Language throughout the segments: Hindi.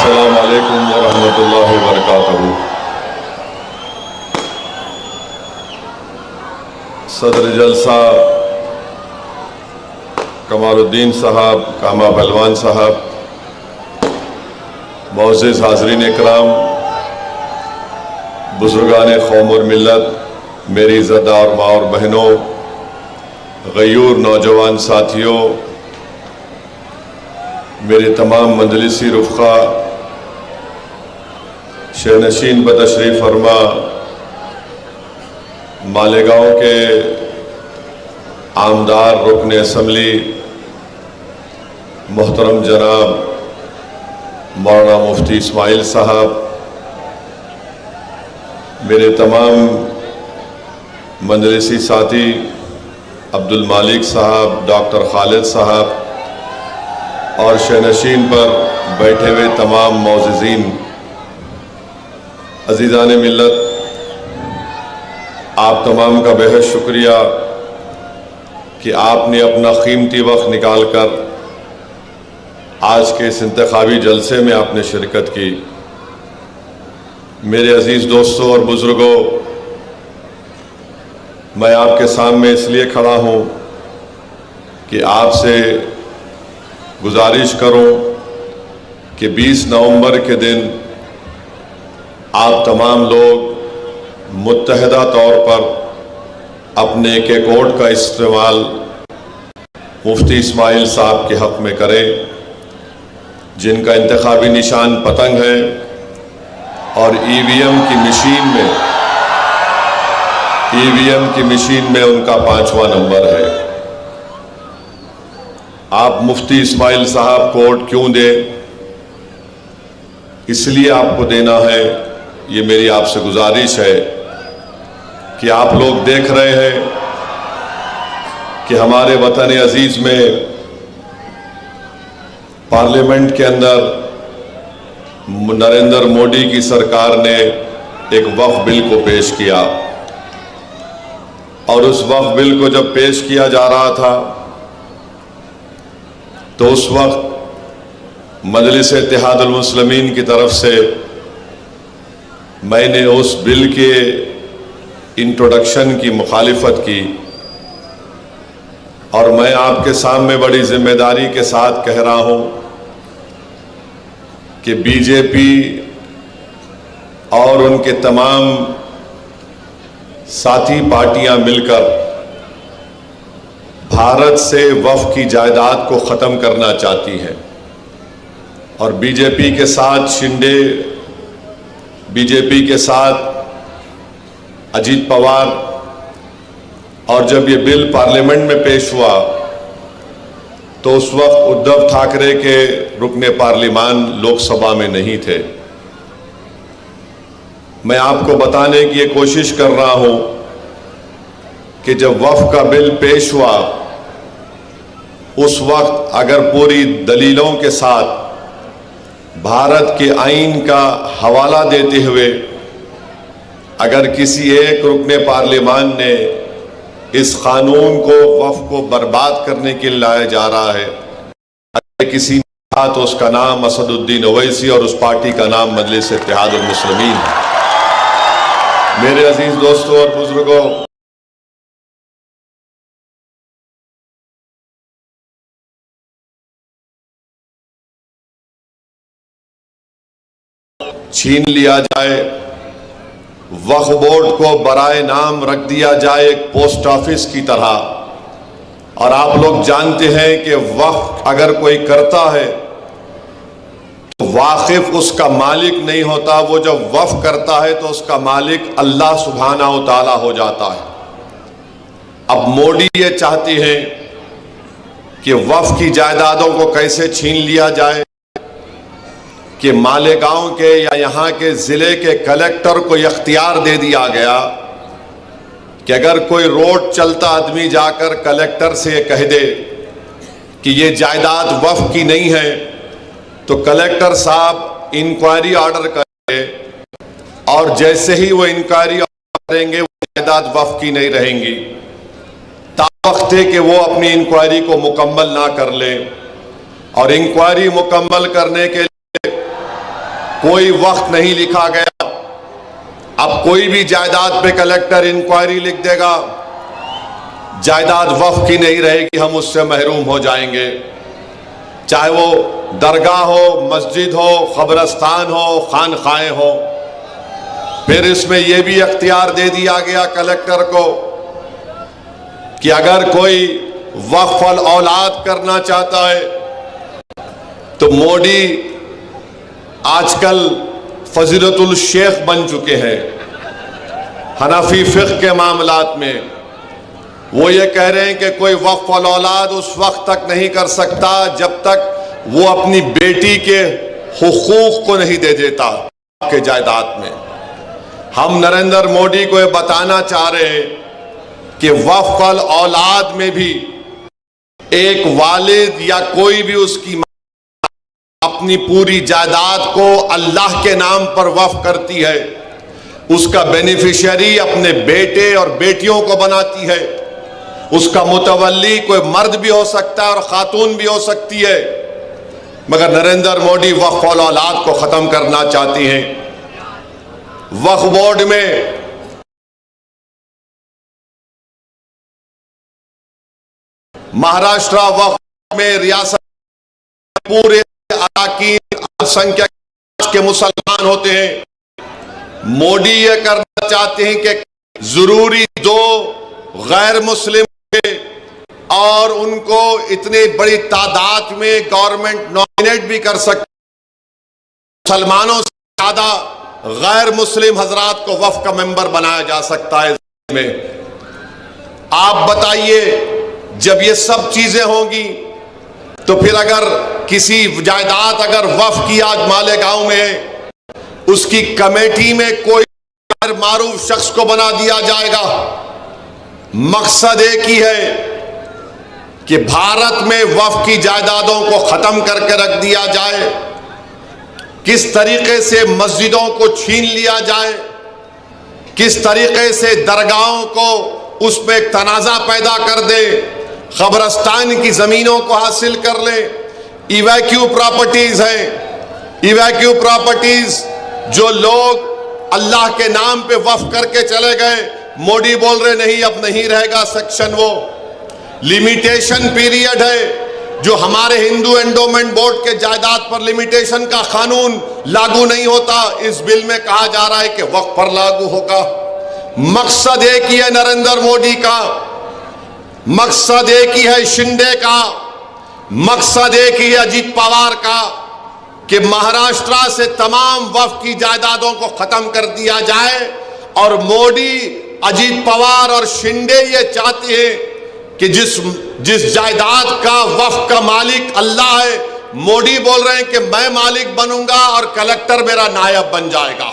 अस्सलामु अलैकुम वरहमतुल्लाहि वबरकातुहू। सदर जलसा कमालुद्दीन साहब, कामा पहलवान साहब, मोअज़्ज़िज़ हाज़रीन इकराम, बुज़ुर्गान क़ौम और मिल्लत, मेरी इज़्ज़तदार माँ और बहनों, ग़यूर नौजवान साथियों, मेरे तमाम मजलिसी रुफ़क़ा, शहनशीन बतशरीफ़ फरमा मालेगांव के आमदार रुकन असम्बली मोहतरम जनाब मौलाना मुफ्ती इस्माइल साहब, मेरे तमाम मजलिसी साथी अब्दुल मालिक साहब, डॉक्टर खालिद साहब और शहनशीन पर बैठे हुए तमाम मौज़िज़ीन, अज़ीज़ान मिल्लत, आप तमाम का बेहद शुक्रिया कि आपने अपना कीमती वक्त निकाल कर आज के इस इंतखाबी जलसे में आपने शिरकत की। मेरे अजीज़ दोस्तों और बुज़ुर्गों, मैं आपके सामने इसलिए खड़ा हूँ कि आपसे गुजारिश करूँ कि 20 नवंबर के दिन आप तमाम लोग मुत्तहदा तौर पर अपने एक वोट का इस्तेमाल मुफ्ती इस्माइल साहब के हक़ में करें, जिनका इंतखाबी निशान पतंग है और ईवीएम की मशीन में उनका 5वां नंबर है। आप मुफ्ती इस्माइल साहब को वोट क्यों दें, इसलिए आपको देना है, ये मेरी आपसे गुजारिश है कि आप लोग देख रहे हैं कि हमारे वतन अजीज में पार्लियामेंट के अंदर नरेंद्र मोदी की सरकार ने एक वक्फ बिल को पेश किया और उस वक्फ बिल को जब पेश किया जा रहा था तो उस वक्त मजलिस इत्तेहादुल मुस्लिमीन की तरफ से मैंने उस बिल के इंट्रोडक्शन की मुखालिफत की और मैं आपके सामने बड़ी जिम्मेदारी के साथ कह रहा हूं कि बीजेपी और उनके तमाम साथी पार्टियां मिलकर भारत से वक्फ की जायदाद को ख़त्म करना चाहती हैं और बीजेपी के साथ शिंदे, बीजेपी के साथ अजीत पवार, और जब ये बिल पार्लियामेंट में पेश हुआ तो उस वक्त उद्धव ठाकरे के रुकने पार्लिमान लोकसभा में नहीं थे। मैं आपको बताने की ये कोशिश कर रहा हूं कि जब वक्फ का बिल पेश हुआ उस वक्त अगर पूरी दलीलों के साथ भारत के आईन का हवाला देते हुए अगर किसी एक रुकने पार्लिमान ने इस कानून को वक्फ को बर्बाद करने के लिए लाया जा रहा है, अगर किसी ने कहा तो उसका नाम असदुद्दीन ओवैसी और उस पार्टी का नाम मजलिस इत्तेहादुल मुस्लिमीन है। मेरे अजीज दोस्तों और बुजुर्गों, छीन लिया जाए, वक्फ बोर्ड को बराए नाम रख दिया जाए एक पोस्ट ऑफिस की तरह। और आप लोग जानते हैं कि वक्फ अगर कोई करता है तो वाकिफ उसका मालिक नहीं होता, वो जब वक्फ करता है तो उसका मालिक अल्लाह सुब्हानहू व तआला हो जाता है। अब मोदी ये चाहती है कि वक्फ की जायदादों को कैसे छीन लिया जाए कि मालेगांव के या यहाँ के ज़िले के कलेक्टर को इख्तियार दे दिया गया कि अगर कोई रोड चलता आदमी जाकर कलेक्टर से ये कह दे कि ये जायदाद वक्फ की नहीं है तो कलेक्टर साहब इंक्वायरी ऑर्डर करेंगे और जैसे ही वो इंक्वायरी ऑर्डर करेंगे वो जायदाद वक्फ की नहीं रहेंगी। तावक्त है कि वो अपनी इंक्वायरी को मुकम्मल ना कर ले और इंक्वायरी मुकम्मल करने के लिए कोई वक्त नहीं लिखा गया। अब कोई भी जायदाद पे कलेक्टर इंक्वायरी लिख देगा, जायदाद वक्फ की नहीं रहेगी, हम उससे महरूम हो जाएंगे। चाहे वो दरगाह हो, मस्जिद हो, कब्रस्तान हो, खानखाएं हो। फिर इसमें यह भी अख्तियार दे दिया गया कलेक्टर को कि अगर कोई वक्फ अल औलाद करना चाहता है तो मोदी आजकल फजीलतुल शेख बन चुके हैं हनफी फिक़्ह के मामलात में। वो ये कह रहे हैं कि कोई वक्फ अल औलाद उस वक्त तक नहीं कर सकता जब तक वो अपनी बेटी के हुकूक को नहीं दे देता के जायदाद में। हम नरेंद्र मोदी को ये बताना चाह रहे हैं कि वक्फ अल औलाद में भी एक वालिद या कोई भी उसकी अपनी पूरी जायदाद को अल्लाह के नाम पर वक्फ करती है, उसका बेनिफिशियरी अपने बेटे और बेटियों को बनाती है। उसका मुतवल्ली कोई मर्द भी हो सकता है और खातून भी हो सकती है, मगर नरेंद्र मोदी वक्फ अल औलाद को खत्म करना चाहती हैं। वक्फ बोर्ड में महाराष्ट्र वक्फ में रियासत पूरे अरकान अल्पसंख्यक के मुसलमान होते हैं। मोदी ये करना चाहते हैं कि जरूरी दो गैर मुस्लिम और उनको इतनी बड़ी तादाद में गवर्नमेंट नॉमिनेट भी कर सकती। मुसलमानों से ज्यादा गैर मुस्लिम हजरात को वक्फ का मेंबर बनाया जा सकता है में। आप बताइए, जब ये सब चीजें होंगी तो फिर अगर किसी जायदाद अगर वक्फ की आज मालेगांव में है, उसकी कमेटी में कोई गैर मारूफ शख्स को बना दिया जाएगा। मकसद एक ही है कि भारत में वक्फ की जायदादों को खत्म करके रख दिया जाए, किस तरीके से मस्जिदों को छीन लिया जाए, किस तरीके से दरगाहों को उसमें एक तनाज़ा पैदा कर दे, कब्रस्तान की जमीनों को हासिल कर ले। इवैक्यू प्रॉपर्टीज हैं, इवैक्यू प्रॉपर्टीज जो लोग अल्लाह के नाम पे वक्फ करके चले गए, मोदी बोल रहे नहीं अब नहीं रहेगा सेक्शन। वो लिमिटेशन पीरियड है जो हमारे हिंदू एंडोमेंट बोर्ड के जायदाद पर लिमिटेशन का कानून लागू नहीं होता, इस बिल में कहा जा रहा है कि वक्फ पर लागू होगा। मकसद एक ही है नरेंद्र मोदी का, मकसद एक ही है शिंदे का, मकसद एक ही है अजीत पवार का कि महाराष्ट्र से तमाम वक्फ की जायदादों को खत्म कर दिया जाए। और मोदी, अजीत पवार और शिंदे ये चाहते हैं कि जिस जायदाद का वक्फ का मालिक अल्लाह है, मोदी बोल रहे हैं कि मैं मालिक बनूंगा और कलेक्टर मेरा नायब बन जाएगा।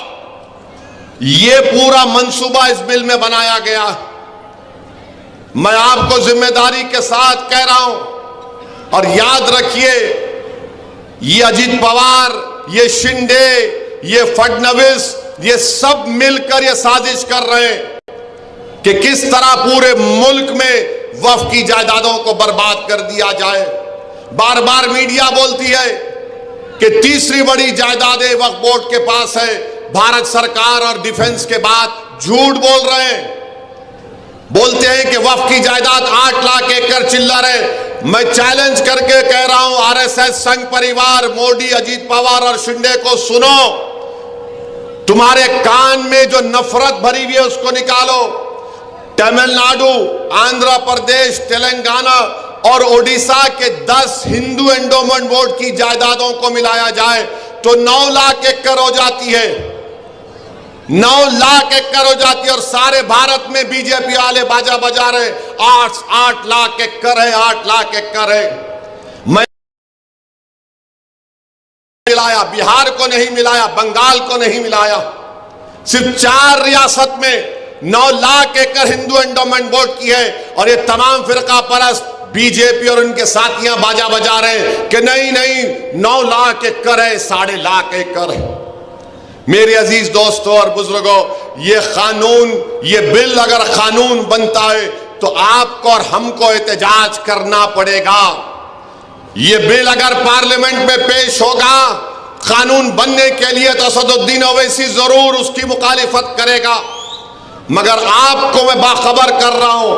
ये पूरा मंसूबा इस बिल में बनाया गया। मैं आपको जिम्मेदारी के साथ कह रहा हूं और याद रखिए, ये अजीत पवार, ये शिंदे, ये फडणवीस, ये सब मिलकर ये साजिश कर रहे हैं कि किस तरह पूरे मुल्क में वक्फ की जायदादों को बर्बाद कर दिया जाए। बार बार मीडिया बोलती है कि तीसरी बड़ी जायदादें वक्फ बोर्ड के पास है, भारत सरकार और डिफेंस के बाद झूठ बोल रहे हैं। बोलते हैं कि वक्फ की जायदाद 8 लाख एकड़ चिल्लर है। मैं चैलेंज करके कह रहा हूं, आरएसएस, संघ परिवार, मोदी, अजीत पवार और शिंदे को सुनो, तुम्हारे कान में जो नफरत भरी हुई है उसको निकालो। तमिलनाडु, आंध्र प्रदेश, तेलंगाना और ओडिशा के 10 हिंदू एंडोमेंट बोर्ड की जायदादों को मिलाया जाए तो 9 लाख एकड़ हो जाती है, 9 लाख एकड़ हो जाती है। और सारे भारत में बीजेपी वाले बाजा बजा रहे 8 लाख एकड़ है, 8 लाख एकड़ है। मैं मिलाया, बिहार को नहीं मिलाया, बंगाल को नहीं मिलाया, सिर्फ 4 रियासत में 9 लाख एकड़ हिंदू एंडोमेंट बोर्ड की है। और ये तमाम फिरका परस्त बीजेपी और उनके साथियां बाजा बजा रहे हैं कि नहीं नहीं 9 लाख एकड़ है, 7.5 लाख एकड़ है। मेरे अजीज दोस्तों और बुजुर्गों, ये कानून, ये बिल अगर कानून बनता है तो आपको और हमको एहतजाज करना पड़ेगा। ये बिल अगर पार्लियामेंट में पेश होगा कानून बनने के लिए तो असदुद्दीन ओवैसी जरूर उसकी मुखालिफत करेगा, मगर आपको मैं बाखबर कर रहा हूं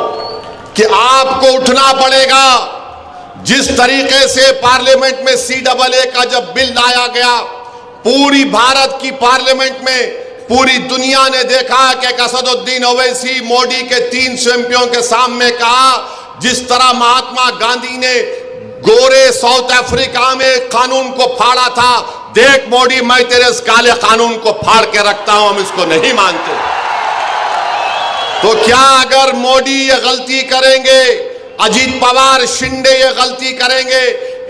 कि आपको उठना पड़ेगा। जिस तरीके से पार्लियामेंट में CAA का जब बिल लाया गया, पूरी भारत की पार्लियामेंट में पूरी दुनिया ने देखा कि असदुद्दीन ओवैसी मोदी के 300 एमपियों के सामने कहा, जिस तरह महात्मा गांधी ने गोरे साउथ अफ्रीका में कानून को फाड़ा था, देख मोदी मैं तेरे इस काले कानून को फाड़ के रखता हूं, हम इसको नहीं मानते। तो क्या अगर मोदी ये गलती करेंगे, अजीत पवार शिंदे ये गलती करेंगे,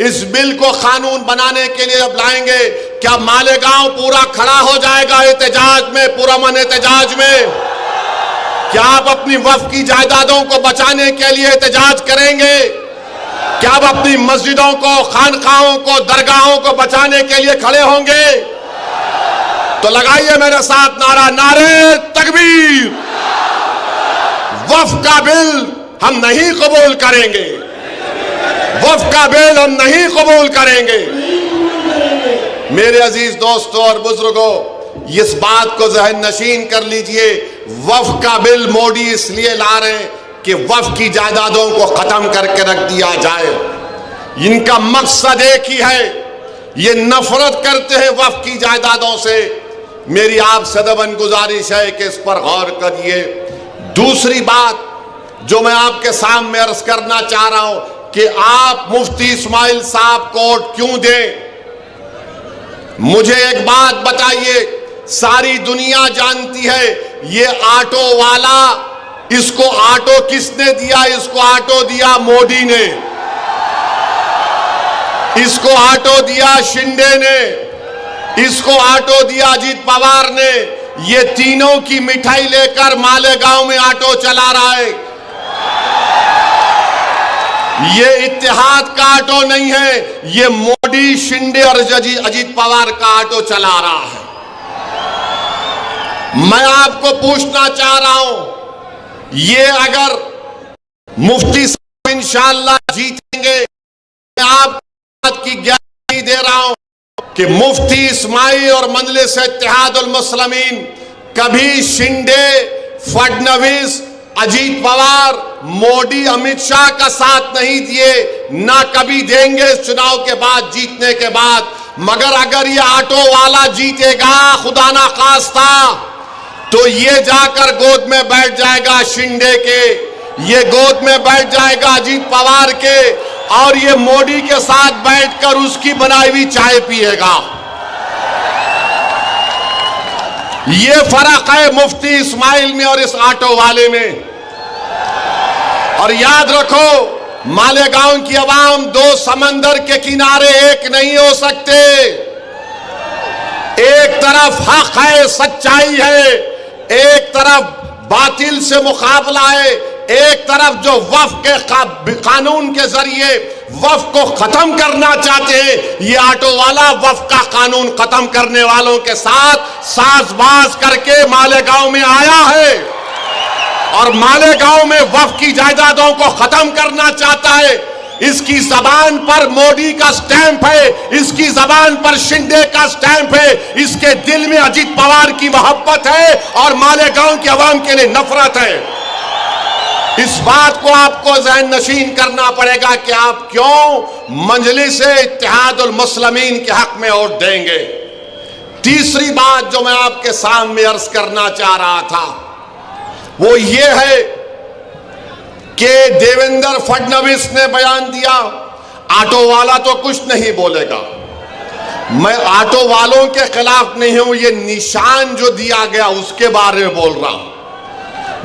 इस बिल को कानून बनाने के लिए अब लाएंगे, क्या मालेगांव पूरा खड़ा हो जाएगा एहतजाज में, पुरअमन एहतजाज में? क्या आप अपनी वक्फ की जायदादों को बचाने के लिए एहतजाज करेंगे? क्या आप अपनी मस्जिदों को, खानकाहों को, दरगाहों को बचाने के लिए खड़े होंगे? तो लगाइए मेरे साथ नारा, नारे तकबीर। वक्फ का बिल हम नहीं कबूल करेंगे, वक्फ का बिल हम नहीं कबूल करेंगे। मेरे अजीज दोस्तों और बुजुर्गों, इस बात को जहन नशीन कर लीजिए, वक्फ का बिल मोदी इसलिए ला रहे हैं कि वक्फ की जायदादों को खत्म करके रख दिया जाए। इनका मकसद एक ही है, ये नफरत करते हैं वक्फ की जायदादों से। मेरी आपसे दबन गुजारिश है कि इस पर गौर करिए। दूसरी बात जो मैं आपके सामने अर्ज करना चाह रहा हूं कि आप मुफ्ती इस्माइल साहब को वोट क्यों दें? मुझे एक बात बताइए, सारी दुनिया जानती है ये ऑटो वाला, इसको ऑटो किसने दिया? इसको ऑटो दिया मोदी ने, इसको ऑटो दिया शिंदे ने, इसको ऑटो दिया अजीत पवार ने। ये तीनों की मिठाई लेकर मालेगांव में ऑटो चला रहा है। ये इत्तेहाद का ऑटो नहीं है, ये मोदी, शिंदे और अजीत पवार का ऑटो चला रहा है। मैं आपको पूछना चाह रहा हूं, ये अगर मुफ्ती साहब इंशाअल्लाह जीतेंगे, मैं आपको बात की गारंटी दे रहा हूं कि मुफ्ती इस्माइल और मजलिस इत्तेहादुल मुस्लिमीन कभी शिंदे, फडणवीस, अजीत पवार, मोदी, अमित शाह का साथ नहीं दिए, ना कभी देंगे इस चुनाव के बाद, जीतने के बाद। मगर अगर ये ऑटो वाला जीतेगा, खुदा ना खास्ता, तो ये जाकर गोद में बैठ जाएगा शिंदे के, ये गोद में बैठ जाएगा अजीत पवार के, और ये मोदी के साथ बैठकर उसकी बनाई हुई चाय पिएगा। ये फर्क है मुफ्ती इस्माइल में और इस ऑटो वाले में। और याद रखो, मालेगांव की आवाम दो समंदर के किनारे एक नहीं हो सकते। एक तरफ हक है, सच्चाई है, एक तरफ बातिल से मुकाबला है, एक तरफ जो वक्फ के कानून के जरिए वक्फ को खत्म करना चाहते हैं, ये ऑटो वाला वक्फ का कानून खत्म करने वालों के साथ साजबाज करके मालेगांव में आया है और मालेगांव में वक्फ की जायदादों को खत्म करना चाहता है। इसकी जबान पर मोदी का स्टैंप है, इसकी जबान पर शिंदे का स्टैंप है, इसके दिल में अजीत पवार की मोहब्बत है और मालेगांव की आवाम के लिए नफरत है। इस बात को आपको ज़हन नशीन करना पड़ेगा कि आप क्यों मजलिस इत्तेहादुल मुस्लिमीन के हक में वोट देंगे। तीसरी बात जो मैं आपके सामने अर्ज करना चाह रहा था वो ये है कि देवेंद्र फडणवीस ने बयान दिया, ऑटो वाला तो कुछ नहीं बोलेगा। मैं ऑटो वालों के खिलाफ नहीं हूं, ये निशान जो दिया गया उसके बारे में बोल रहा हूं।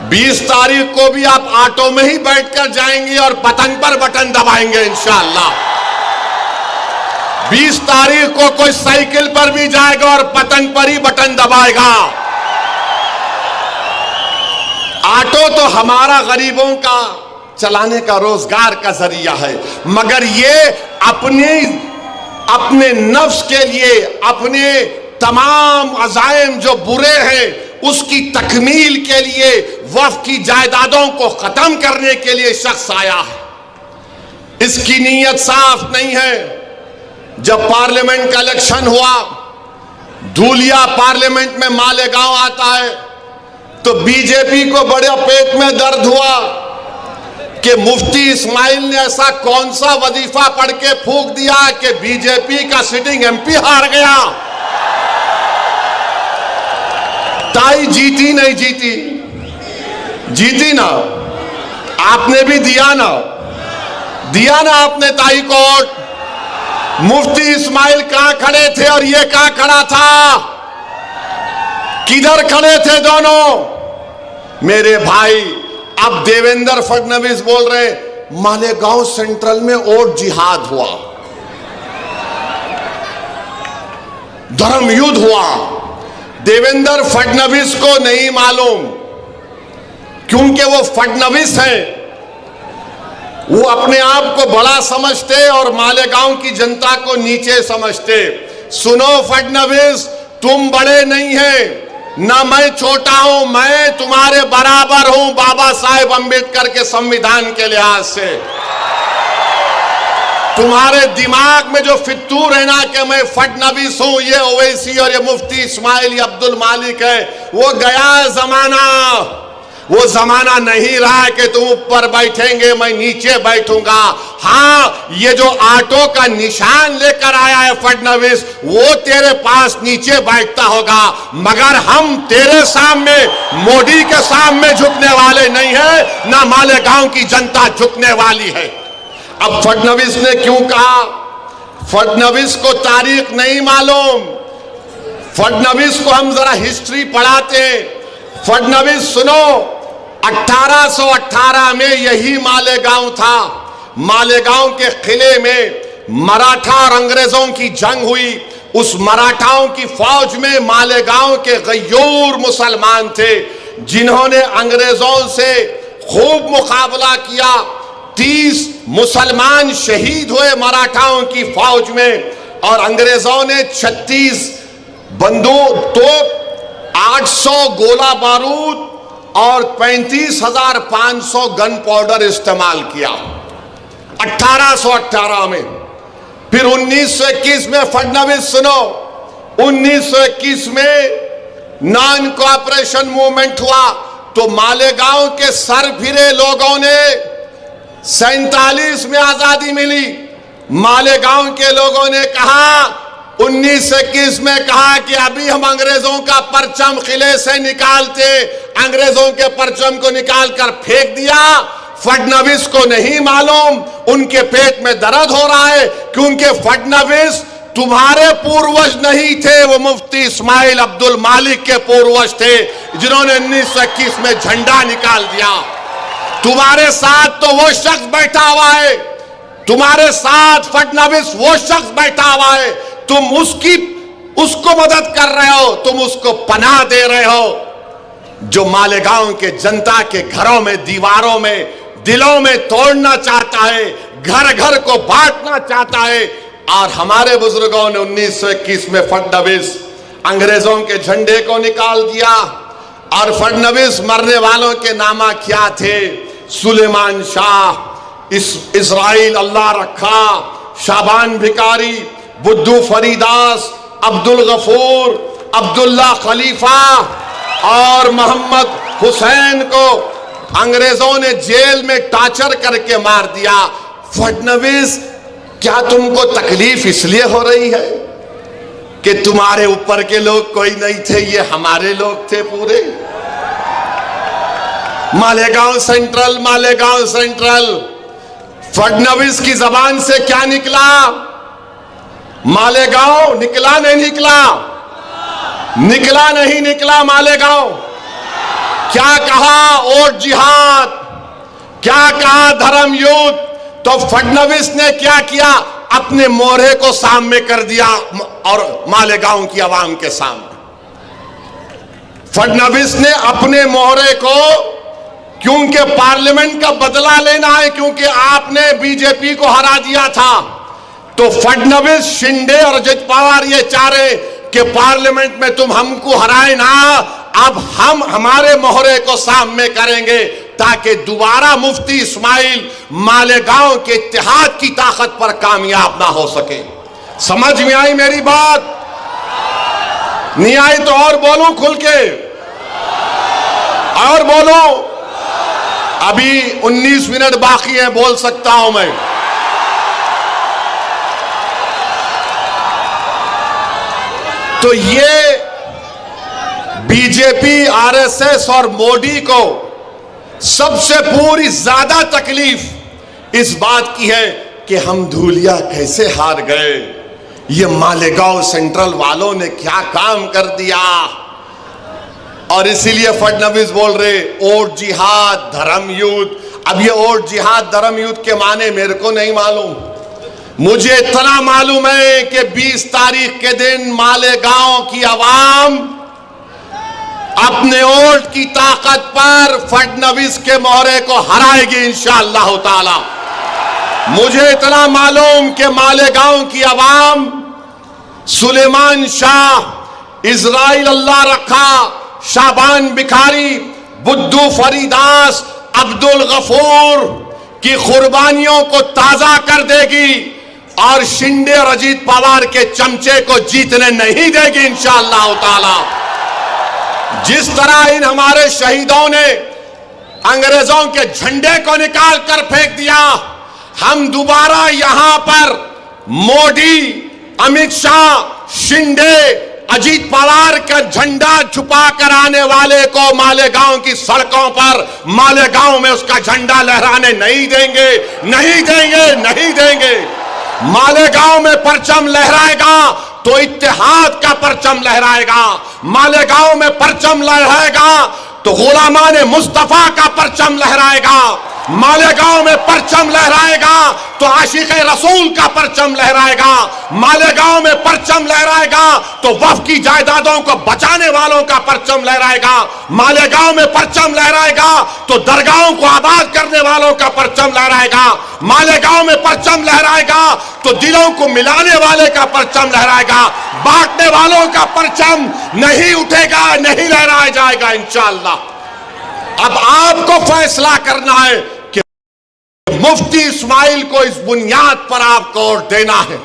20 तारीख को भी आप ऑटो में ही बैठकर जाएंगे और पतंग पर बटन दबाएंगे इंशाअल्लाह। 20 तारीख को कोई साइकिल पर भी जाएगा और पतंग पर ही बटन दबाएगा। ऑटो तो हमारा गरीबों का चलाने का रोजगार का जरिया है, मगर ये अपने नफ्स के लिए, अपने तमाम अज़ाइम जो बुरे हैं उसकी तकमील के लिए, वक्फ की जायदादों को खत्म करने के लिए शख्स आया है। इसकी नीयत साफ नहीं है। जब पार्लियामेंट का इलेक्शन हुआ, धूलिया पार्लियामेंट में मालेगांव आता है, तो बीजेपी को बड़े पेट में दर्द हुआ कि मुफ्ती इस्माइल ने ऐसा कौन सा वजीफा पढ़ के फूंक दिया कि बीजेपी का सिटिंग एमपी हार गया। ताई जीती नहीं जीती? जीती ना, आपने भी दिया ना आपने ताई कोट। मुफ्ती इस्माइल कहां खड़े थे और ये कहां खड़ा था? किधर खड़े थे दोनों? मेरे भाई, अब देवेंद्र फडणवीस बोल रहे मालेगांव सेंट्रल में और जिहाद हुआ, धर्म युद्ध हुआ। देवेंद्र फडणवीस को नहीं मालूम, क्योंकि वो फडणवीस हैं, वो अपने आप को बड़ा समझते और मालेगांव की जनता को नीचे समझते। सुनो फडणवीस, तुम बड़े नहीं हैं, ना मैं छोटा हूं, मैं तुम्हारे बराबर हूं बाबा साहेब अंबेडकर के संविधान के लिहाज से। तुम्हारे दिमाग में जो फितूर है ना कि मैं फडणवीस हूं, ये ओवैसी और ये मुफ्ती इस्माइल, ये अब्दुल मालिक है, वो गया जमाना। वो जमाना नहीं रहा कि तुम ऊपर बैठेंगे मैं नीचे बैठूंगा। हाँ, ये जो ऑटो का निशान लेकर आया है फडणवीस, वो तेरे पास नीचे बैठता होगा, मगर हम तेरे सामने, मोदी के सामने झुकने वाले नहीं है, ना मालेगांव की जनता झुकने वाली है। अब फडणवीस ने क्यों कहा? फडणवीस को तारीख नहीं मालूम। फडणवीस को हम जरा हिस्ट्री पढ़ाते हैं। फडणवीस सुनो, 1818 में यही मालेगांव था। मालेगांव के किले में मराठा और अंग्रेजों की जंग हुई। उस मराठाओं की फौज में मालेगांव के गयूर मुसलमान थे, जिन्होंने अंग्रेजों से खूब मुकाबला किया। 30 मुसलमान शहीद हुए मराठाओं की फौज में, और अंग्रेजों ने 36 बंदूक, तोप, 800 गोला बारूद और 35,500 गन पाउडर इस्तेमाल किया 1818 में। फिर 1921 में फडणवीस सुनो, 1921 में नॉन कोऑपरेशन मूवमेंट हुआ, तो मालेगांव के सरफिरे लोगों ने 47 में आजादी मिली। मालेगांव के लोगों ने कहा, 1921 में कहा कि अभी हम अंग्रेजों का परचम किले से निकालते, अंग्रेजों के परचम को निकालकर फेंक दिया। फडणवीस को नहीं मालूम, उनके पेट में दर्द हो रहा है, क्योंकि फडणवीस तुम्हारे पूर्वज नहीं थे, वो मुफ्ती इस्माइल अब्दुल मालिक के पूर्वज थे, जिन्होंने 1921 में झंडा निकाल दिया। तुम्हारे साथ तो वो शख्स बैठा हुआ है, तुम्हारे साथ फडणवीस वो शख्स बैठा हुआ है, तुम उसको मदद कर रहे हो, तुम उसको पनाह दे रहे हो, जो मालेगांव के जनता के घरों में, दीवारों में, दिलों में तोड़ना चाहता है, घर घर को बांटना चाहता है। और हमारे बुजुर्गों ने 1921 में फडणवीस अंग्रेजों के झंडे को निकाल दिया। और फडणवीस मरने वालों के नामा क्या थे? सुलेमान शाह, इस्राइल अल्लाह रखा, शाबान भिकारी, बुद्धू फरीदास, अब्दुल गफूर, अब्दुल्ला खलीफा और मोहम्मद हुसैन को अंग्रेजों ने जेल में टॉर्चर करके मार दिया। फडणवीस, क्या तुमको तकलीफ इसलिए हो रही है कि तुम्हारे ऊपर के लोग कोई नहीं थे, ये हमारे लोग थे पूरे? मालेगांव सेंट्रल, मालेगांव सेंट्रल, फडणवीस की जबान से क्या निकला? मालेगांव निकला नहीं निकला? निकला नहीं निकला मालेगांव? क्या कहा? और जिहाद, क्या कहा? धर्म युद्ध। तो फडणवीस ने क्या किया? अपने मोहरे को सामने कर दिया और मालेगांव की आवाम के सामने फडणवीस ने अपने मोहरे को, क्योंकि पार्लियामेंट का बदला लेना है, क्योंकि आपने बीजेपी को हरा दिया था, तो फडणवीस, शिंदे और अजित पवार ये चाह रहे कि पार्लियामेंट में तुम हमको हराए ना, अब हम हमारे मोहरे को सामने करेंगे, ताकि दोबारा मुफ्ती इस्माइल मालेगांव के इत्तेहाद की ताकत पर कामयाब ना हो सके। समझ में आई मेरी बात? नहीं आई तो और बोलूं खुल के, और बोलूं? अभी 19 मिनट बाकी है, बोल सकता हूं मैं। तो ये बीजेपी, आरएसएस और मोदी को सबसे पूरी ज्यादा तकलीफ इस बात की है कि हम धूलिया कैसे हार गए, ये मालेगांव सेंट्रल वालों ने क्या काम कर दिया। और इसीलिए फडणवीस बोल रहे वोट जिहाद धर्म युद्ध। अब ये वोट जिहाद धर्म युद्ध के माने मेरे को नहीं मालूम, मुझे इतना मालूम है कि 20 तारीख के दिन मालेगांव की आवाम अपने वोट की ताकत पर फडणवीस के मोहरे को हराएगी इंशाअल्लाह ताला। मुझे इतना मालूम कि मालेगांव की आवाम सुलेमान शाह, इजराइल अल्लाह रखा, शाबान बिखारी, बुद्धू फरीदास, अब्दुल गफूर की कुर्बानियों को ताजा कर देगी और शिंदे और अजीत पवार के चमचे को जीतने नहीं देगी इंशाअल्लाह ताला। जिस तरह इन हमारे शहीदों ने अंग्रेजों के झंडे को निकाल कर फेंक दिया, हम दोबारा यहां पर मोदी, अमित शाह, शिंदे, अजीत पवार का झंडा छुपा कर आने वाले को मालेगांव की सड़कों पर, मालेगांव में उसका झंडा लहराने नहीं देंगे, नहीं देंगे, नहीं देंगे। मालेगांव में परचम लहराएगा तो इत्तेहाद का परचम लहराएगा, मालेगांव में परचम लहराएगा तो गुलामाने मुस्तफा का परचम लहराएगा, मालेगांव में परचम लहराएगा तो आशिक रसूल का परचम लहराएगा, मालेगांव में परचम लहराएगा तो वफ की जायदादों को बचाने वालों का परचम लहराएगा, मालेगांव में परचम लहराएगा तो दरगाहों को आबाद करने वालों का परचम लहराएगा, मालेगांव में परचम लहराएगा तो दिलों को मिलाने वाले का परचम लहराएगा, बांटने वालों का परचम नहीं उठेगा, नहीं लहराया जाएगा इंशाअल्लाह। अब आपको फैसला करना है कि मुफ्ती इस्माइल को इस बुनियाद पर आपको वोट देना है।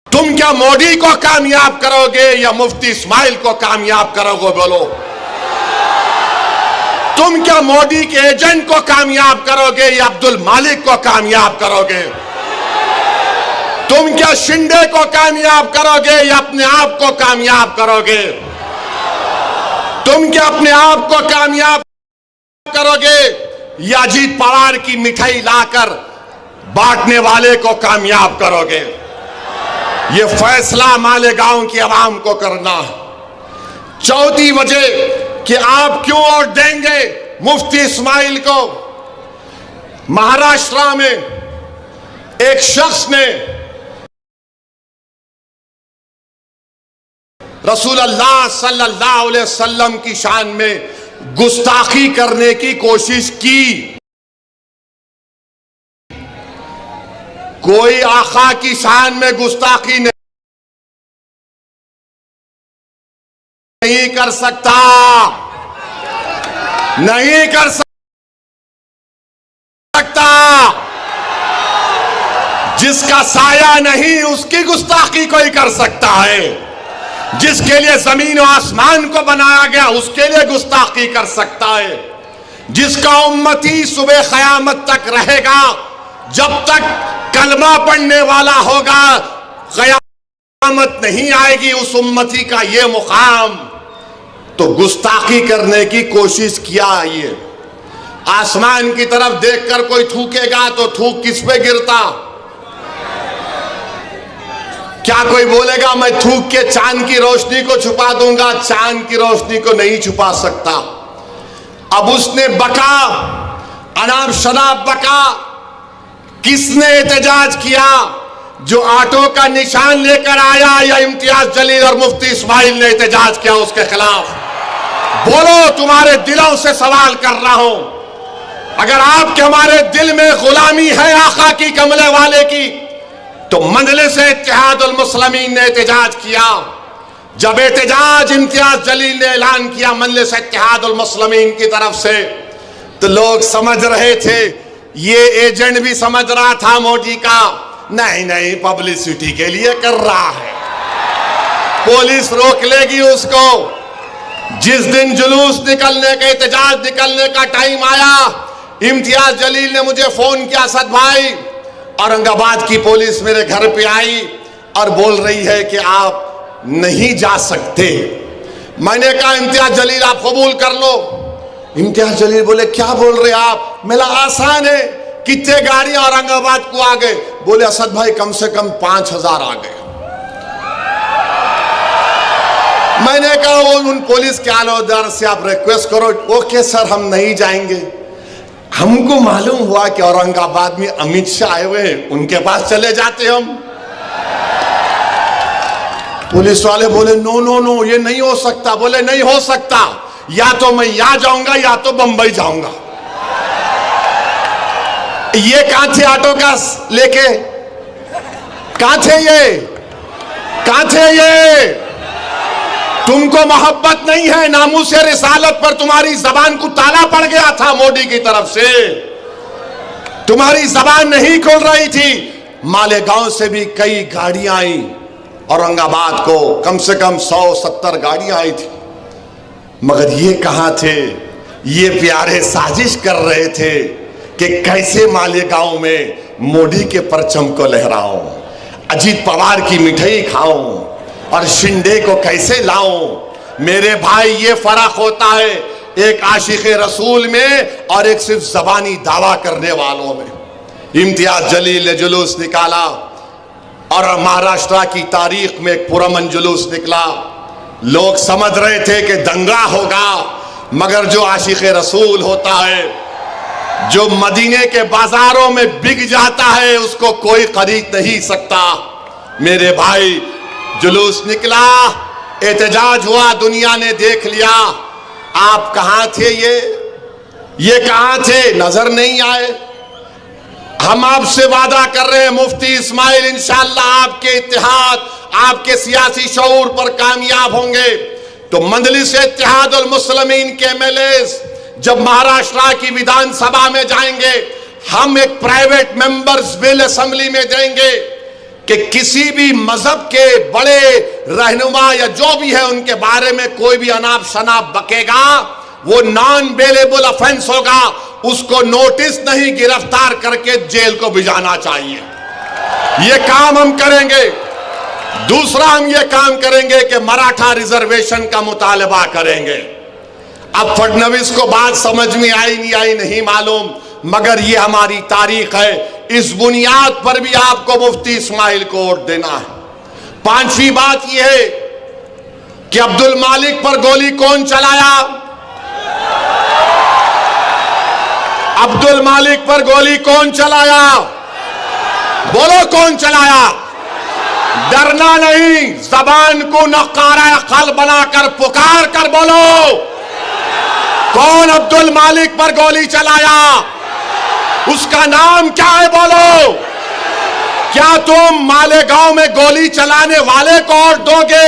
तुम क्या मोदी को कामयाब करोगे या मुफ्ती इस्माइल को कामयाब करोगे? बोलो। तुम क्या मोदी के एजेंट को कामयाब करोगे या अब्दुल मालिक को कामयाब करोगे? तुम क्या शिंदे को कामयाब करोगे या अपने आप को कामयाब करोगे? तुम क्या अपने आप को कामयाब करोगे या अजीत पवार की मिठाई लाकर बांटने वाले को कामयाब करोगे? यह फैसला मालेगांव की आवाम को करना है। चौथी वजह कि आप क्यों वोट देंगे मुफ्ती इस्माइल को। महाराष्ट्र में एक शख्स ने रसूल अल्लाह सल्लल्लाहु अलैहि वसल्लम की शान में गुस्ताखी करने की कोशिश की। कोई आका की शान में गुस्ताखी नहीं कर सकता, नहीं कर सकता। जिसका साया नहीं उसकी गुस्ताखी कोई कर सकता है, जिसके लिए जमीन और आसमान को बनाया गया उसके लिए गुस्ताखी कर सकता है। जिसका उम्मती सुबह क़यामत तक रहेगा, जब तक कलमा पढ़ने वाला होगा क़यामत नहीं आएगी उस उम्मती का ये मुकाम। तो गुस्ताखी करने की कोशिश किया। ये आसमान की तरफ देखकर कोई थूकेगा तो थूक किस पे गिरता? क्या कोई बोलेगा मैं थूक के चांद की रोशनी को छुपा दूंगा? चांद की रोशनी को नहीं छुपा सकता। अब उसने बका, अनाब शनाब बका। किसने एहतजाज किया? जो ऑटो का निशान लेकर आया या इम्तियाज जलील और मुफ्ती इस्माइल ने एहतजाज किया उसके खिलाफ? बोलो, तुम्हारे दिलों से सवाल कर रहा हूं। अगर आपके हमारे दिल में गुलामी है आका की, कमले वाले की, तो मजलिस इत्तेहादुल मुस्लिमीन ने एहतजाज किया। जब एहतजाज इम्तियाज जलील ने ऐलान किया मजलिस इत्तेहादुल मुस्लिमीन की तरफ से, तो लोग समझ रहे थे, ये एजेंट भी समझ रहा था मोदी का, नहीं नहीं, पब्लिसिटी के लिए कर रहा है, पुलिस रोक लेगी उसको। जिस दिन जुलूस निकलने का, एहतजाज निकलने का टाइम आया, इम्तियाज जलील ने मुझे फोन किया, असद भाई औरंगाबाद की पुलिस मेरे घर पे आई और बोल रही है कि आप नहीं जा सकते। मैंने कहा इम्तियाज जलील आप कबूल कर लो। इम्तियाज जलील बोले क्या बोल रहे आप? मेरा आसान है, कितने गाड़ियां औरंगाबाद को आ गए? बोले असद भाई कम से कम 5000 आ गए। मैंने कहा वो उन पुलिस के आलादार से आप रिक्वेस्ट करो। ओके सर हम नहीं जाएंगे। हमको मालूम हुआ कि औरंगाबाद में अमित शाह आए हुए हैं, उनके पास चले जाते हम। पुलिस वाले बोले नो नो नो ये नहीं हो सकता। बोले नहीं हो सकता, या तो मैं यहां जाऊंगा या तो बंबई जाऊंगा। ये कहां थे ऑटो का लेके? कहां थे ये? कहां थे ये? तुमको मोहब्बत नहीं है, नामूसे रिसालत पर तुम्हारी जबान को ताला पड़ गया था मोदी की तरफ से, तुम्हारी जबान नहीं खुल रही थी। मालेगांव से भी कई गाड़ियां आई औरंगाबाद को, कम से कम 170 गाड़ियां आई थी, मगर ये कहां थे? ये प्यारे साजिश कर रहे थे कि कैसे मालेगांव में मोदी के परचम को लहराऊं, अजीत पवार की मिठाई खाऊं और शिंदे को कैसे लाऊं। मेरे भाई ये फर्क होता है एक आशिक रसूल में और एक सिर्फ जबानी दावा करने वालों में। इम्तियाज जलील ने जुलूस निकाला और महाराष्ट्र की तारीख में एक पुरअमन जुलूस निकला। लोग समझ रहे थे कि दंगा होगा, मगर जो आशिक रसूल होता है, जो मदीने के बाजारों में बिक जाता है, उसको कोई खरीद नहीं सकता। मेरे भाई जुलूस निकला, एहतजाज हुआ, दुनिया ने देख लिया। आप कहां थे? ये कहां थे? नजर नहीं आए। हम आपसे वादा कर रहे हैं मुफ्ती इस्माइल इंशाअल्लाह आपके इत्तेहाद, आपके सियासी शऊर पर कामयाब होंगे तो मजलिस इत्तेहादुल मुस्लिमीन के एमएलएस जब महाराष्ट्र की विधानसभा में जाएंगे, हम एक प्राइवेट मेंबर्स बिल असेंबली में देंगे कि किसी भी मजहब के बड़े रहनुमा या जो भी है उनके बारे में कोई भी अनाप शनाप बकेगा, वो नॉन बेलेबल ऑफेंस होगा, उसको नोटिस नहीं गिरफ्तार करके जेल को भिजाना चाहिए। ये काम हम करेंगे। दूसरा हम ये काम करेंगे कि मराठा रिजर्वेशन का मुतालबा करेंगे। अब फडणवीस को बात समझ में आई नहीं आई नहीं मालूम, मगर ये हमारी तारीख है। इस बुनियाद पर भी आपको मुफ्ती इस्माइल को वोट देना है। पांचवी बात यह है कि अब्दुल मालिक पर गोली कौन चलाया? अब्दुल मालिक पर गोली कौन चलाया? बोलो कौन चलाया? डरना नहीं, जबान को नकारा खल बनाकर पुकार कर बोलो कौन अब्दुल मालिक पर गोली चलाया? उसका नाम क्या है? बोलो। क्या तुम मालेगांव में गोली चलाने वाले को वोट दोगे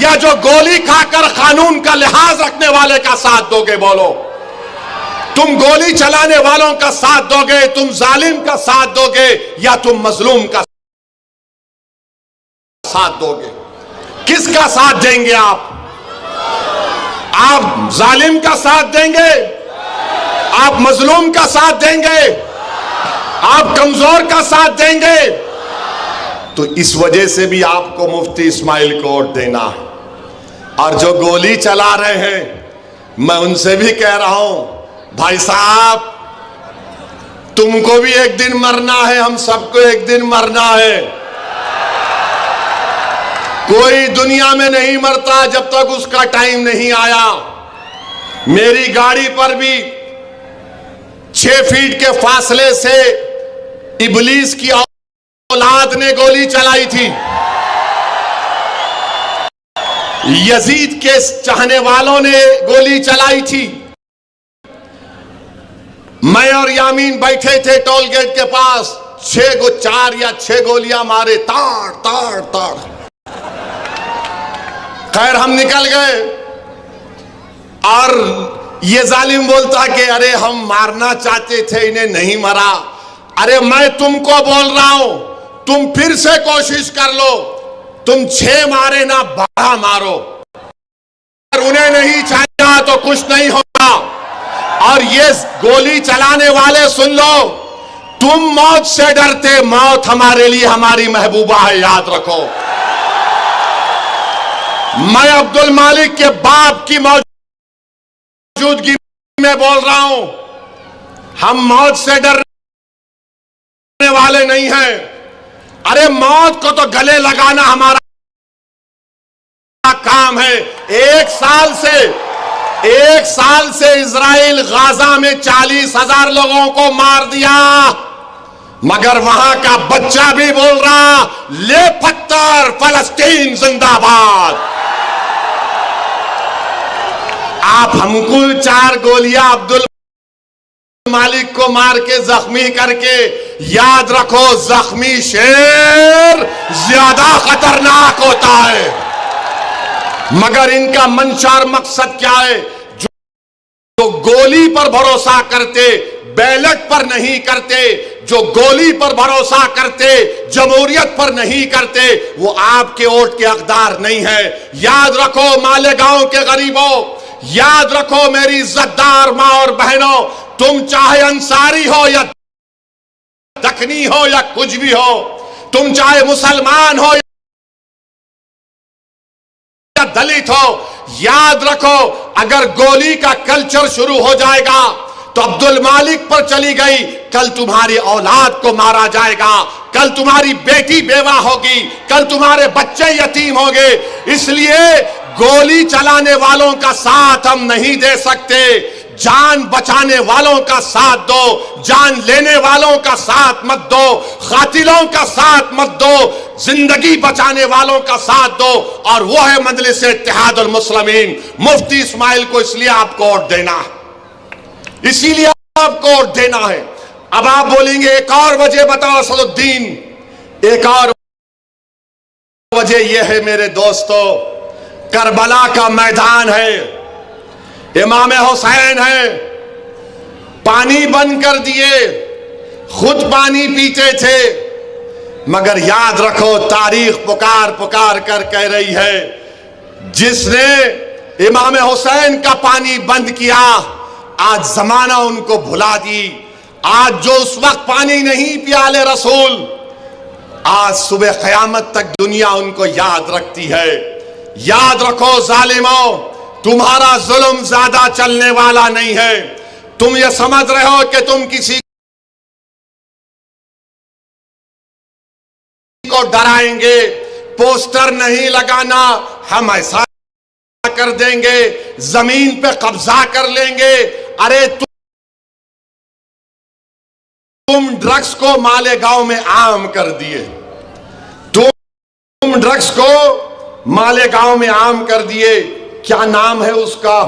या जो गोली खाकर कानून का लिहाज रखने वाले का साथ दोगे? बोलो। तुम गोली चलाने वालों का साथ दोगे, तुम जालिम का साथ दोगे या तुम मजलूम का साथ दोगे? किसका साथ देंगे आप? आप जालिम का साथ देंगे? आप मजलूम का साथ देंगे? आप कमजोर का साथ देंगे? तो इस वजह से भी आपको मुफ्ती इस्माइल को वोट देना है। और जो गोली चला रहे हैं, मैं उनसे भी कह रहा हूं, भाई साहब तुमको भी एक दिन मरना है, हम सबको एक दिन मरना है। कोई दुनिया में नहीं मरता जब तक उसका टाइम नहीं आया। मेरी गाड़ी पर भी 6 फीट के फासले से इबलीस की औलाद ने गोली चलाई थी। यजीद के चाहने वालों ने गोली चलाई थी। मैं और यामीन बैठे थे टोल गेट के पास, 4 या 6 गोलियां मारे, ताड़ ताड़ ताड़। खैर हम निकल गए और ये जालिम बोलता कि अरे हम मारना चाहते थे, इन्हें नहीं मरा। अरे मैं तुमको बोल रहा हूं, तुम फिर से कोशिश कर लो, तुम 6 मारे ना 12 मारो, अगर उन्हें नहीं चाहिए तो कुछ नहीं होगा। और ये गोली चलाने वाले सुन लो, तुम मौत से डरते, मौत हमारे लिए हमारी महबूबा है, याद रखो। मैं अब्दुल मालिक के बाप की मौजूदगी में बोल रहा हूं, हम मौत से डरने वाले नहीं हैं। अरे मौत को तो गले लगाना हमारा काम है। एक साल से इजराइल गाजा में 40,000 लोगों को मार दिया, मगर वहां का बच्चा भी बोल रहा, ले पत्थर, फलस्तीन जिंदाबाद। आप हमको 4 गोलियां अब्दुल मालिक को मार के जख्मी करके, याद रखो जख्मी शेर ज्यादा खतरनाक होता है। मगर इनका मंशा और मकसद क्या है? जो गोली पर भरोसा करते, बैलेट पर नहीं करते, जो गोली पर भरोसा करते, जमहूरियत पर नहीं करते, वो आपके वोट के हकदार नहीं है। याद रखो मालेगांव के गरीबों, याद रखो मेरी इज्जतदार मां और बहनों, तुम चाहे अंसारी हो या दखनी हो या कुछ भी हो, तुम चाहे मुसलमान हो या दलित हो, याद रखो अगर गोली का कल्चर शुरू हो जाएगा तो अब्दुल मालिक पर चली गई, कल तुम्हारी औलाद को मारा जाएगा, कल तुम्हारी बेटी बेवा होगी, कल तुम्हारे बच्चे यतीम होंगे। इसलिए गोली चलाने वालों का साथ हम नहीं दे सकते। जान बचाने वालों का साथ दो, जान लेने वालों का साथ मत दो, कातिलों का साथ मत दो, जिंदगी बचाने वालों का साथ दो। और वो है मजलिस इत्तेहादुल मुस्लिमीन। मुफ्ती इस्माइल को इसलिए आपको वोट देना है, इसीलिए आपको वोट देना है। अब आप बोलेंगे एक और वजह बताओ असदुद्दीन। एक और वजह यह है मेरे दोस्तों, करबला का मैदान है, इमाम हुसैन है, पानी बंद कर दिए, खुद पानी पीते थे, मगर याद रखो तारीख पुकार पुकार कर कह रही है, जिसने इमाम हुसैन का पानी बंद किया आज जमाना उनको भुला दी। आज जो उस वक्त पानी नहीं पियाले रसूल, आज सुबह क़यामत तक दुनिया उनको याद रखती है। याद रखो जालिमों, तुम्हारा जुल्म ज्यादा चलने वाला नहीं है। तुम ये समझ रहे हो कि तुम किसी को डराएंगे, पोस्टर नहीं लगाना, हम ऐसा कर देंगे, जमीन पे कब्जा कर लेंगे। अरे तुम ड्रग्स को मालेगांव में आम कर दिए, तुम ड्रग्स को मालेगांव में आम कर दिए। क्या नाम है उसका?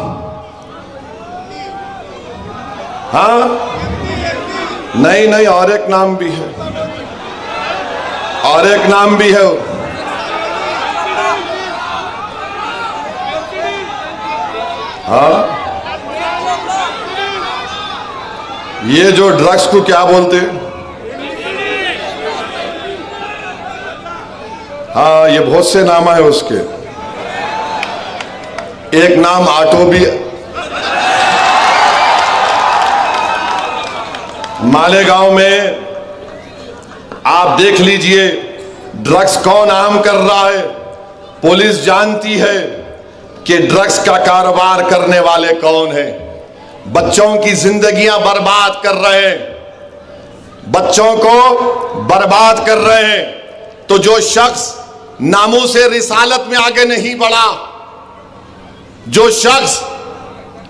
हाँ नहीं नहीं, और एक नाम भी है, और एक नाम भी है। हाँ, ये जो ड्रग्स को क्या बोलते हैं? हाँ, ये बहुत से नाम है उसके। एक नाम ऑटो भी, मालेगांव में आप देख लीजिए ड्रग्स कौन आम कर रहा है। पुलिस जानती है कि ड्रग्स का कारोबार करने वाले कौन हैं। बच्चों की जिंदगियां बर्बाद कर रहे हैं, बच्चों को बर्बाद कर रहे हैं। तो जो शख्स नामूसे रिसालत में आगे नहीं बढ़ा, जो शख्स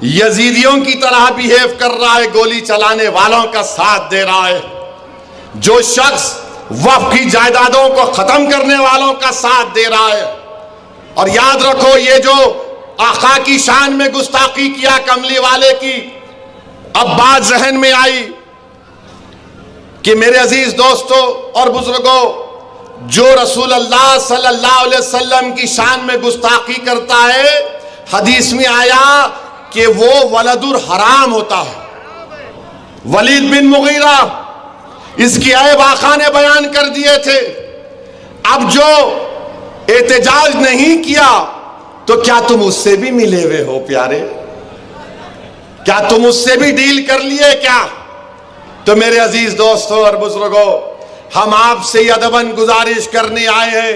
यजीदियों की तरह बिहेव कर रहा है, गोली चलाने वालों का साथ दे रहा है, जो शख्स वक्फ की जायदादों को खत्म करने वालों का साथ दे रहा है। और याद रखो, ये जो आका की शान में गुस्ताखी किया कमली वाले की, अब बात जहन में आई कि मेरे अजीज दोस्तों और बुजुर्गों, जो रसूल अल्लाह सल्लल्लाहु अलैहि वसल्लम की शान में गुस्ताखी करता है, हदीस में आया कि वो वलदुर हराम होता है। वलीद बिन मुगीरा, इसकी ऐब आका ने बयान कर दिए थे। अब जो एहतजाज नहीं किया तो क्या तुम उससे भी मिले हुए हो प्यारे? क्या तुम उससे भी डील कर लिए क्या? तो मेरे अजीज दोस्तों और बुजुर्गों, हम आपसे अदबन गुजारिश करने आए हैं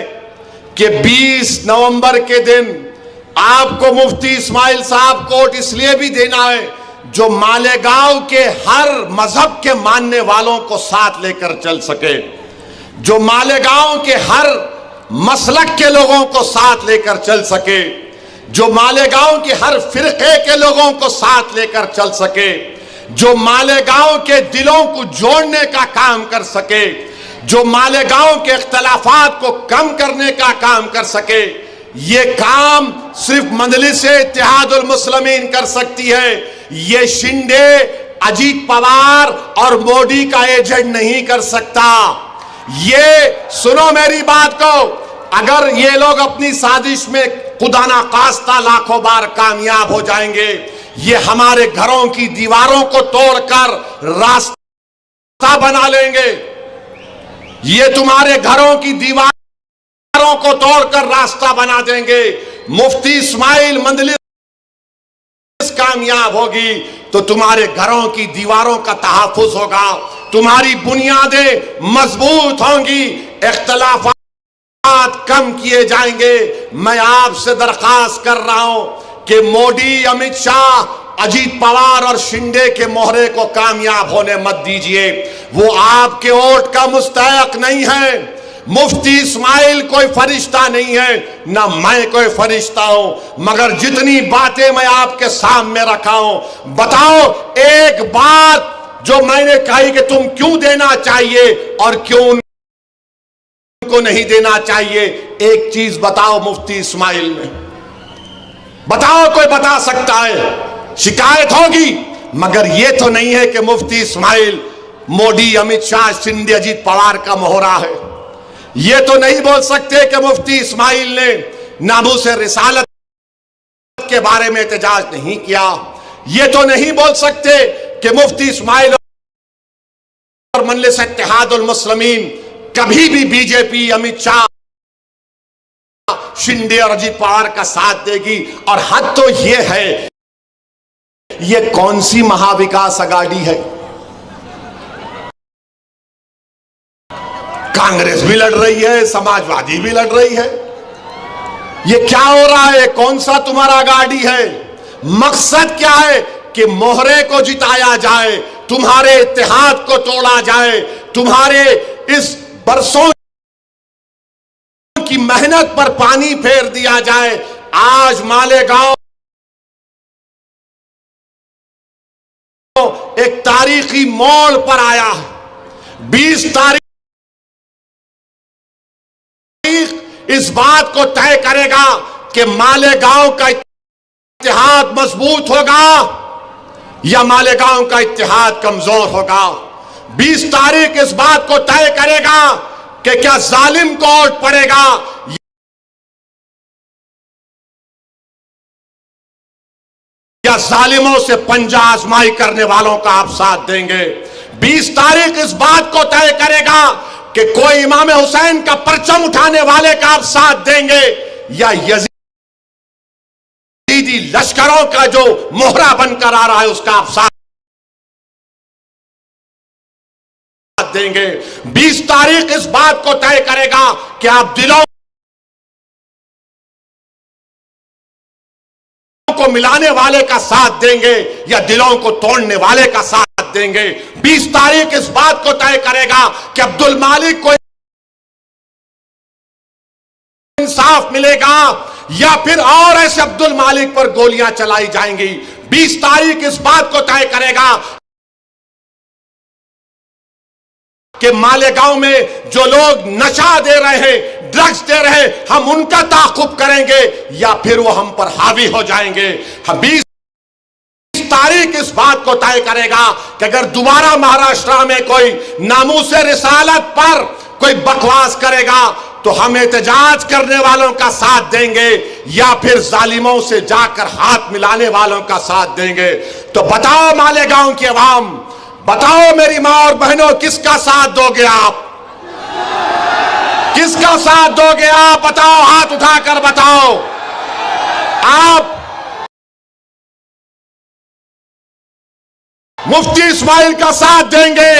कि 20 नवंबर के दिन आपको मुफ्ती इस्माइल साहब कोट इसलिए भी देना है जो मालेगांव के हर मजहब के मानने वालों को साथ लेकर चल सके, जो मालेगांव के हर मसलक के लोगों को साथ लेकर चल सके, जो मालेगांव के हर फिरके के लोगों को साथ लेकर चल सके, जो मालेगांव के दिलों को जोड़ने का काम कर सके, जो मालेगांव के इख्तलाफात को कम करने का काम कर सके। ये काम सिर्फ मजलिस-ए इत्तेहादुल मुस्लिमीन कर सकती है। ये शिंदे, अजीत पवार और मोदी का एजेंट नहीं कर सकता। ये सुनो मेरी बात को, अगर ये लोग अपनी साजिश में खुदा ना खास्ता लाखों बार कामयाब हो जाएंगे, ये हमारे घरों की दीवारों को तोड़कर रास्ता बना लेंगे। ये तुम्हारे घरों की दीवारों को तोड़कर रास्ता बना देंगे। मुफ्ती इस्माइल मंजलिस कामयाब होगी तो तुम्हारे घरों की दीवारों का तहफ्फुज होगा, तुम्हारी बुनियादें मजबूत होंगी, इख्तलाफात कम किए जाएंगे। मैं आपसे दरखास्त कर रहा हूं कि मोदी, अमित शाह, अजीत पवार और शिंदे के मोहरे को कामयाब होने मत दीजिए। वो आपके वोट का मुस्तहक नहीं है। मुफ्ती इस्माइल कोई फरिश्ता नहीं है, ना मैं कोई फरिश्ता हूं, मगर जितनी बातें मैं आपके सामने रखा हूं, बताओ एक बात जो मैंने कही कि तुम क्यों देना चाहिए और क्यों उनको नहीं देना चाहिए। एक चीज बताओ मुफ्ती इस्माइल में, बताओ, कोई बता सकता है? शिकायत होगी, मगर यह तो नहीं है कि मुफ्ती इस्माइल मोदी, अमित शाह, शिंदे, अजीत पवार का मोहरा है। ये तो नहीं बोल सकते कि मुफ्ती इस्माइल ने नामूस रिसालत के बारे में एहतजाज नहीं किया। ये तो नहीं बोल सकते कि मुफ्ती इस्माइल और मजलिस इत्तेहादुल मुस्लिमीन कभी भी बीजेपी, अमित शाह, शिंदे और अजीत पवार का साथ देगी। और हद तो यह है, ये कौन सी महाविकास अघाड़ी है? कांग्रेस भी लड़ रही है, समाजवादी भी लड़ रही है। ये क्या हो रहा है? कौन सा तुम्हारा अघाड़ी है? मकसद क्या है? कि मोहरे को जिताया जाए, तुम्हारे इत्तेहाद को तोड़ा जाए, तुम्हारे इस बरसों की मेहनत पर पानी फेर दिया जाए। आज मालेगांव एक तारीखी मोड़ पर आया है। 20 तारीख इस बात को तय करेगा कि मालेगांव का इत्तेहाद मजबूत होगा या मालेगांव का इत्तेहाद कमजोर होगा। 20 तारीख इस बात को तय करेगा कि क्या जालिम को वोट पड़ेगा या जालिमों से पंजा आजमाई करने वालों का आप साथ देंगे। 20 तारीख इस बात को तय करेगा कि कोई इमाम हुसैन का परचम उठाने वाले का आप साथ देंगे या यजीदी लश्करों का जो मोहरा बनकर आ रहा है उसका आप साथ देंगे। 20 तारीख इस बात को तय करेगा कि आप दिलों को मिलाने वाले का साथ देंगे या दिलों को तोड़ने वाले का साथ देंगे। 20 तारीख इस बात को तय करेगा कि अब्दुल मालिक को इंसाफ मिलेगा या फिर और ऐसे अब्दुल मालिक पर गोलियां चलाई जाएंगी। 20 तारीख इस बात को तय करेगा कि मालेगांव में जो लोग नशा दे रहे हैं, ड्रग्स दे रहे हैं, हम उनका ताक़ुब करेंगे या फिर वो हम पर हावी हो जाएंगे। 20 तारीख इस बात को तय करेगा कि अगर दोबारा महाराष्ट्र में कोई नामूसे रिसालत पर कोई बकवास करेगा तो हम एहतजाज करने वालों का साथ देंगे या फिर जालिमों से जाकर हाथ मिलाने वालों का साथ देंगे। तो बताओ मालेगांव की आवाम, बताओ मेरी मां और बहनों, किसका साथ दोगे आप? किसका साथ दोगे आप? बताओ, हाथ उठाकर बताओ। आप मुफ्ती इस्माइल का साथ देंगे